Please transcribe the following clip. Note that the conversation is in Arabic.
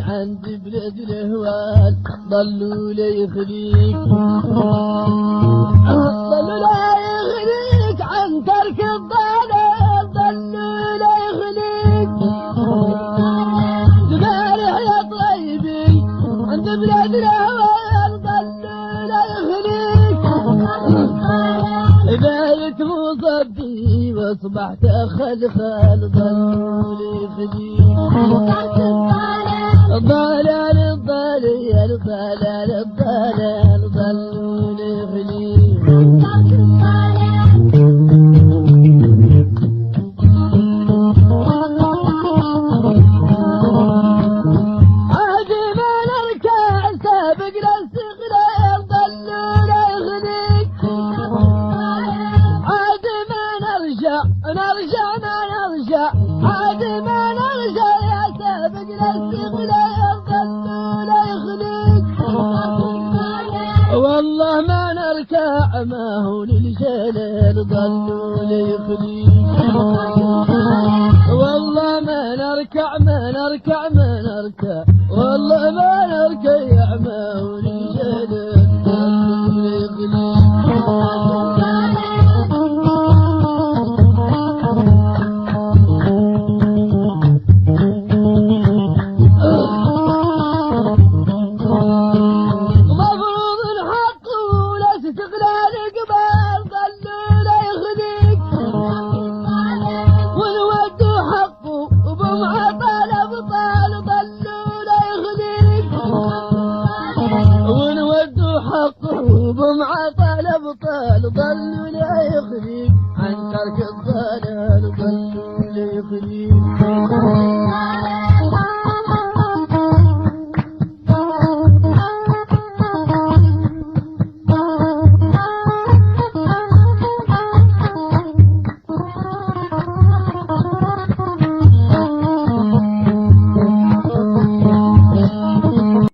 عند بلاد الهوال ضلوا لا يخليك ضلوا لا يخليك عن ترك الضلال ضلوا لا يخليك البارح يا طيبي عند بلاد الهوال ضلوا لا يخليك بيت مصدي واصبحت خلخال ضلوا لا يخليك الضلال الضلال الضلال الضلال ضلوا لغليل عاد ما نركع سابق للاستقلال ضلوا لغليل عاد ما نرجع ما نرجع عاد ما نرجع يا سابق للاستقلال والله ما نركع ما هو للجلال ضلوا ليخليك والله ما نركع والله ما نركع ما هو للجلال ضلوا ليخليك ومع طلب طال ضلوا لا يخليك عن ترك